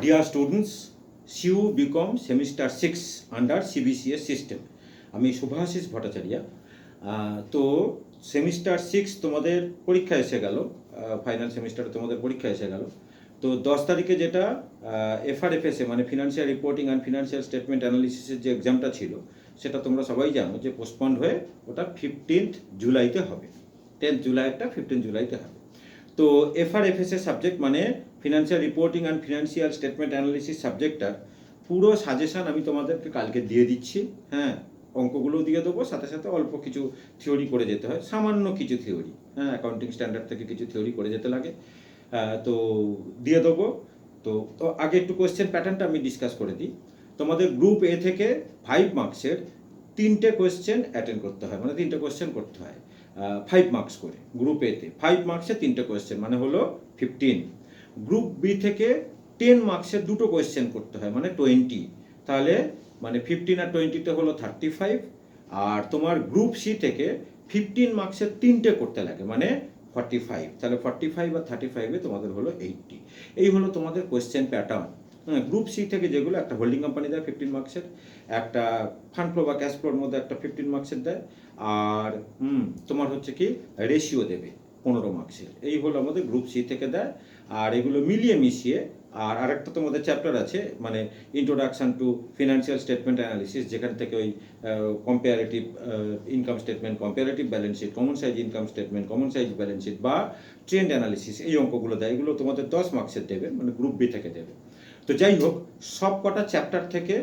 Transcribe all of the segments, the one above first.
Dear students, CU BCom Semester 6 under CBCS system. আমি শুভাশিস ভট্টাচার্য। তো semester 6 তোমাদের পরীক্ষা এসে গেল, ফাইনাল সেমিস্টারে তোমাদের পরীক্ষা এসে গেল। তো 10 তারিখে যেটা এফআরএফএসএ মানে financial reporting and financial statement অ্যানালিসিসের যে এক্সামটা ছিল, সেটা তোমরা সবাই জানো যে পোস্টপন্ড হয়ে ওটা 15th জুলাইতে হবে। 10th জুলাইটা 15th জুলাইতে হবে। তো এফআরএফএসএ সাবজেক্ট মানে financial reporting and financial statement analysis সাবজেক্টটার পুরো সাজেশান আমি তোমাদেরকে কালকে দিয়ে দিচ্ছি। হ্যাঁ, অঙ্কগুলোও দিয়ে দেবো, সাথে সাথে অল্প কিছু থিওরি করে যেতে হয়, সামান্য কিছু থিওরি, হ্যাঁ, অ্যাকাউন্টিং স্ট্যান্ডার্ড থেকে কিছু থিওরি করে যেতে লাগে। তো দিয়ে দেবো। তো তো আগে একটু কোয়েশ্চেন প্যাটার্নটা আমি ডিসকাস করে দিই। তোমাদের গ্রুপ এ থেকে 5 মার্কসের 3টে কোয়েশ্চেন অ্যাটেন্ড করতে হয়, মানে 3টে কোয়েশ্চেন করতে হয় 5 মার্কস করে। গ্রুপ এতে 5 মার্কসের 3টে কোয়েশ্চেন মানে হলো 15। গ্রুপ বি থেকে 10 মার্কসের 2টো কোয়েশ্চেন করতে হয় মানে 20। তাহলে মানে 15 আর 20তে হলো 35। আর তোমার গ্রুপ সি থেকে 15 মার্কসের 3টে করতে লাগে মানে 45। তাহলে 45 আর 35-এ তোমাদের হলো 80। এই হলো তোমাদের কোয়েশ্চেন প্যাটার্ন। হ্যাঁ, গ্রুপ সি থেকে যেগুলো একটা হোল্ডিং কোম্পানি দেয় 15 মার্কসের, একটা ফান্ড ফ্লো বা ক্যাশ ফ্লোর মধ্যে একটা 15 মার্কসের দেয়, আর তোমার হচ্ছে কি রেশিও দেবে 15 মার্কসের। এই হলো আমাদের গ্রুপ সি থেকে দেয়। আর এগুলো মিলিয়ে মিশিয়ে আর আরেকটা তোমাদের চ্যাপ্টার আছে মানে introduction to financial statement analysis, যেখান থেকে ওই comparative income statement, comparative balance sheet, common size income statement, common size balance sheet বা ট্রেন্ড অ্যানালিসিস, এই অঙ্কগুলো দেয়। এগুলো তোমাদের 10 মার্কসের দেবে, মানে গ্রুপ বি থেকে দেবে। তো যাই হোক, সব কটা চ্যাপ্টার থেকে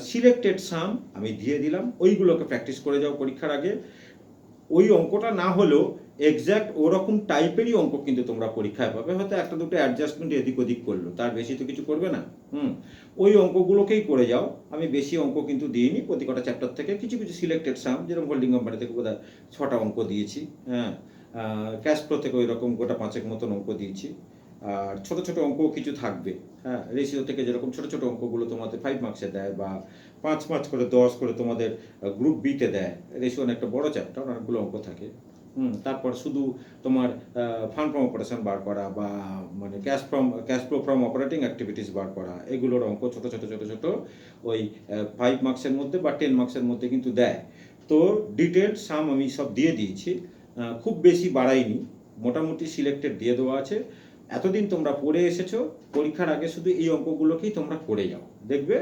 সিলেক্টেড সাম আমি দিয়ে দিলাম, ওইগুলোকে প্র্যাকটিস করে যাও পরীক্ষার আগে। ওই অঙ্কটা না হলেও এক্স্যাক্ট ওরকম টাইপেরই অঙ্ক কিন্তু তোমরা পরীক্ষায় পাবে, হয়তো একটা দুটো অ্যাডজাস্টমেন্ট এদিক ওদিক করলো, তার বেশি তো কিছু করবে না। ওই অঙ্কগুলোকেই করে যাও। আমি বেশি অঙ্ক কিন্তু দিইনি, প্রতি কটা চ্যাপ্টার থেকে কিছু কিছু সিলেক্টেড সাম, যেরকম হোল্ডিং কোম্পানি থেকে বোধহয় 6টা অঙ্ক দিয়েছি, হ্যাঁ, ক্যাশ ফ্লো থেকে ওই রকম গোটা 5 মতন অঙ্ক দিয়েছি। আর ছোট ছোট অঙ্কও কিছু থাকবে, হ্যাঁ, রেশিও থেকে যেরকম ছোট ছোট অঙ্কগুলো তোমাদের 5 মার্কসে দেয় বা 5 5 করে 10 করে তোমাদের গ্রুপ বিতে দেয়। রেশিও একটা বড় চ্যাপ্টার, অনেকগুলো অঙ্ক থাকে। তারপর শুধু তোমার ফান্ড ফ্রম অপারেশন বার করা বা মানে cash flow from operating activities বার করা, এগুলোর অঙ্ক ছোট ছোট ছোট ছোট ওই 5 মার্কসের মধ্যে বা 10 মার্কসের মধ্যে কিন্তু দেয়। তো ডিটেলড সাম আমি সব দিয়ে দিয়েছি, খুব বেশি বাড়াইনি, মোটামুটি সিলেক্টেড দিয়ে দেওয়া আছে। এতদিন তোমরা পড়ে এসেছো, পরীক্ষার আগে শুধু এই অঙ্কগুলোকেই তোমরা করে যাও, দেখবে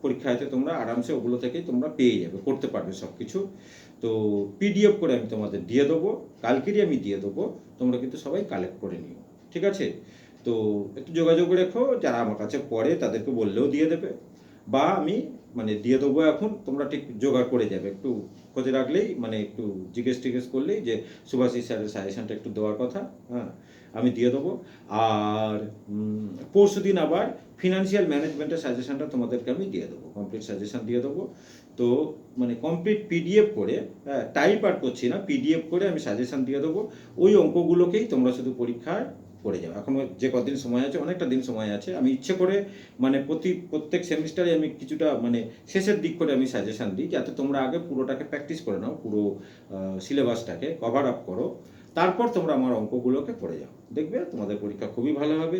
পরীক্ষাতে তোমরা আরামসে ওগুলো থেকেই তোমরা পেয়ে যাবে, করতে পারবে সব কিছু। তো পিডিএফ করে আমি তোমাদের দিয়ে দেবো, কালকেরই আমি দিয়ে দেবো, তোমরা কিন্তু সবাই কালেক্ট করে নিও, ঠিক আছে? তো একটু যোগাযোগ রেখো, যারা আমার কাছে পড়ে তাদেরকে বললেও দিয়ে দেবে, বা আমি মানে দিয়ে দেবো এখন, তোমরা ঠিক জোগাড় করে যাবে, একটু খোঁজে রাখলেই মানে একটু জিজ্ঞেস করলেই যে সুভাষিস স্যারের সাজেশনটা একটু দেওয়ার কথা, হ্যাঁ, আমি দিয়ে দেবো। আর পরশু দিন আবার ফিনান্সিয়াল ম্যানেজমেন্টের সাজেশনটা তোমাদেরকে আমি দিয়ে দেবো, কমপ্লিট সাজেশন দিয়ে দেবো। তো মানে কমপ্লিট পিডিএফ করে, টাইপ আর করছি না, পিডিএফ করে আমি সাজেশন দিয়ে দেবো। ওই অঙ্কগুলোকেই তোমরা শুধু পরীক্ষায় করে যাও। এখনও যে কদিন সময় আছে, অনেকটা দিন সময় আছে। আমি ইচ্ছে করে মানে প্রত্যেক সেমিস্টারে আমি কিছুটা মানে শেষের দিক করে আমি সাজেশন দিই, যাতে তোমরা আগে পুরোটাকে প্র্যাকটিস করে নাও, পুরো সিলেবাসটাকে কভার আপ করো, তারপর তোমরা আমার অঙ্কগুলোকে করে যাও, দেখবে তোমাদের পরীক্ষা খুবই ভালো হবে।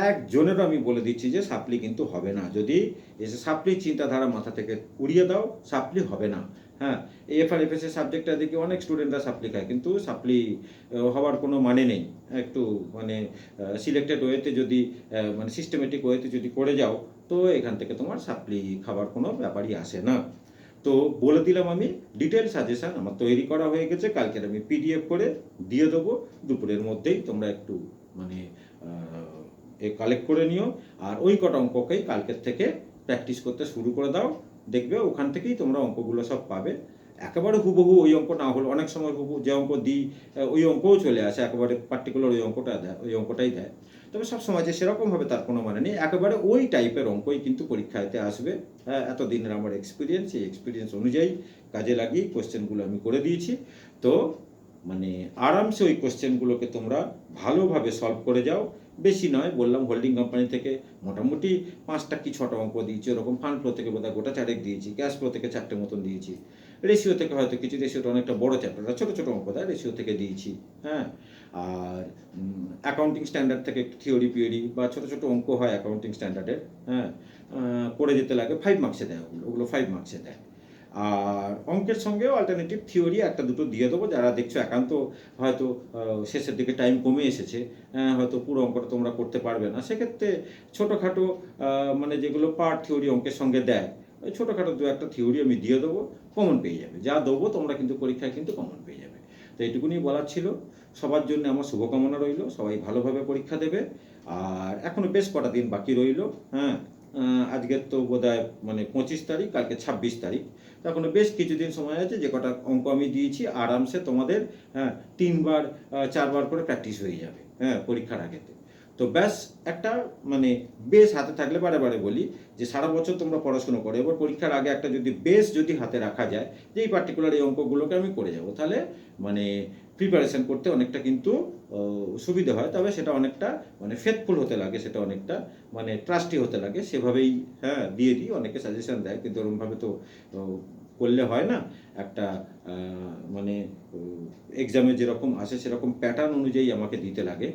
একজনেরও আমি বলে দিচ্ছি যে সাপ্লি কিন্তু হবে না। যদি এসে সাপ্লি চিন্তাধারা মাথা থেকে উড়িয়ে দাও, সাপ্লি হবে না। হ্যাঁ, এই এফআরএফএস এর সাবজেক্টটা দেখি অনেক স্টুডেন্টরা সাপ্লি খায়, কিন্তু সাপ্লি হওয়ার কোনো মানে নেই। একটু মানে সিলেক্টেড ওয়েতে যদি মানে সিস্টেমেটিক ওয়েতে যদি করে যাও, তো এখান থেকে তোমার সাপ্লি খাবার কোনো ব্যাপারই আসে না। তো বলে দিলাম, আমি ডিটেল সাজেশন আমার তৈরি করা হয়ে গেছে, কালকের আমি পিডিএফ করে দিয়ে দেবো, দুপুরের মধ্যেই তোমরা একটু মানে কালেক্ট করে নিও। আর ওই কটা অঙ্ককেই কালকের থেকে প্র্যাকটিস করতে শুরু করে দাও, দেখবে ওখান থেকেই তোমরা অঙ্কগুলো সব পাবে। একেবারে হুবহু ওই অঙ্ক না হলে, অনেক সময় হুবহু যে অঙ্ক দিই ওই অঙ্কও চলে আসে, একেবারে পার্টিকুলার ওই অঙ্কটা দেয়, ওই অঙ্কটাই দেয়। তবে সবসময় যে সেরকমভাবে তার কোনো মানে নেই, একেবারে ওই টাইপের অঙ্কই কিন্তু পরীক্ষাতে আসবে। এতদিনের আমার এক্সপিরিয়েন্স, এই এক্সপিরিয়েন্স অনুযায়ী কাজে লাগিয়ে কোশ্চেনগুলো আমি করে দিয়েছি। তো মানে আরামসে ওই কোশ্চেনগুলোকে তোমরা ভালোভাবে সলভ করে যাও। বেশি নয়, বললাম হোল্ডিং কোম্পানি থেকে মোটামুটি 5টা কি 6টা অঙ্ক দিয়েছি, ওরকম ফান্ড ফ্লো থেকে বোধহয় গোটা 4 দিয়েছি, ক্যাশ ফ্লো থেকে 4টে মতন দিয়েছি, রেশিও থেকে হয়তো কিছু, রেশিওটা অনেকটা বড় চ্যাপ্টার, ছোটো ছোটো অঙ্ক দেয়, রেশিও থেকে দিয়েছি। হ্যাঁ, আর অ্যাকাউন্টিং স্ট্যান্ডার্ড থেকে একটু থিওরি পিওরি বা ছোটো ছোটো অঙ্ক হয় অ্যাকাউন্টিং স্ট্যান্ডার্ডের, হ্যাঁ, করে যেতে লাগে, 5 মার্কসে দেয় ওগুলো 5 মার্কসে দেয়। আর অঙ্কের সঙ্গেও অল্টারনেটিভ থিওরি একটা দুটো দিয়ে দেবো, যারা দেখছো একান্ত হয়তো শেষের দিকে টাইম কমে এসেছে, হয়তো পুরো অঙ্কটা তোমরা করতে পারবে না, সেক্ষেত্রে ছোটোখাটো মানে যেগুলো পার্ট থিওরি অঙ্কের সঙ্গে দেয়, ওই ছোটোখাটো দু একটা থিওরি আমি দিয়ে দেবো, কমন পেয়ে যাবে। যা দেবো তোমরা কিন্তু পরীক্ষায় কিন্তু কমন পেয়ে যাবে। তো এইটুকুনি বলার ছিল। সবার জন্য আমার শুভকামনা রইল, সবাই ভালোভাবে পরীক্ষা দেবে। আর এখনও বেশ কটা দিন বাকি রইল, হ্যাঁ, আজকের তো বোধহয় মানে 25 তারিখ, কালকে 26 তারিখ, তো এখনো বেশ কিছুদিন সময় আছে। যে কটা অঙ্ক আমি দিয়েছি আরামসে তোমাদের, হ্যাঁ, 3বার 4বার করে প্র্যাকটিস হয়ে যাবে, হ্যাঁ, পরীক্ষার আগেতে। তো ব্যাস একটা মানে বেশ হাতে থাকলে, বারে বারে বলি যে সারা বছর তোমরা পড়াশুনো করো, এবার পরীক্ষার আগে একটা যদি বেশ যদি হাতে রাখা যায় যে এই পার্টিকুলার এই অঙ্কগুলোকে আমি করে যাব, তাহলে মানে প্রিপারেশন করতে অনেকটা কিন্তু সুবিধা হয়। তবে সেটা অনেকটা মানে ফেথফুল হতে লাগে, সেটা অনেকটা মানে ট্রাস্টি হতে লাগে, সেভাবেই হ্যাঁ দিয়ে দিই। অনেকে সাজেশন দেয়, কিন্তু ওরকমভাবে তো করলে হয় না। একটা মানে এক্সামে যেরকম আসে সেরকম প্যাটার্ন অনুযায়ী আমাকে দিতে লাগে,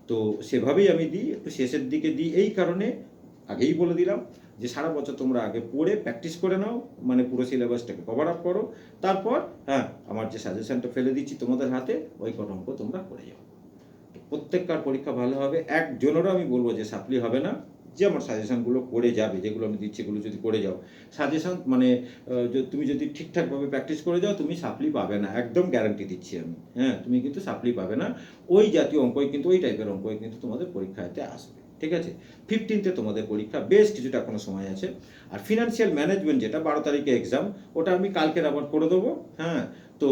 তো সেভাবেই আমি দিই। একটু শেষের দিকে দিই এই কারণে, আগেই বলে দিলাম যে সারা বছর তোমরা আগে পড়ে প্র্যাকটিস করে নাও, মানে পুরো সিলেবাসটাকে কভার আপ করো, তারপর হ্যাঁ আমার যে সাজেশনটা ফেলে দিচ্ছি তোমাদের হাতে, ওই কটা অঙ্ক তোমরা করে যাও। প্রত্যেককার পরীক্ষা ভালো হবে, একজনেরও আমি বলবো যে সাপ্লি হবে না। যে আমার সাজেশনগুলো করে যাবে, যেগুলো আমি দিচ্ছি এগুলো যদি করে যাও, সাজেশন মানে তুমি যদি ঠিকঠাকভাবে প্র্যাকটিস করে যাও, তুমি সাপ্লি পাবে না, একদম গ্যারান্টি দিচ্ছি আমি, হ্যাঁ, তুমি কিন্তু সাপ্লি পাবে না। ওই জাতীয় অঙ্কই কিন্তু, ওই টাইপের অঙ্কই কিন্তু তোমাদের পরীক্ষাতে আসবে, ঠিক আছে? 15তে তোমাদের পরীক্ষা, বেশ কিছুটা এখনো সময় আছে। আর ফিনান্সিয়াল ম্যানেজমেন্ট যেটা 12 তারিখে এক্সাম, ওটা আমি কালকের আবার করে দেবো, হ্যাঁ। তো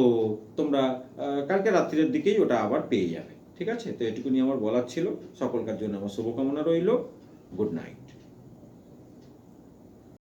তোমরা কালকে রাত্রির দিকেই ওটা আবার পেয়ে যাবে, ঠিক আছে? তো এটুকুনি আমার বলার ছিল। সকলকার জন্য আমার শুভকামনা রইল। Good night.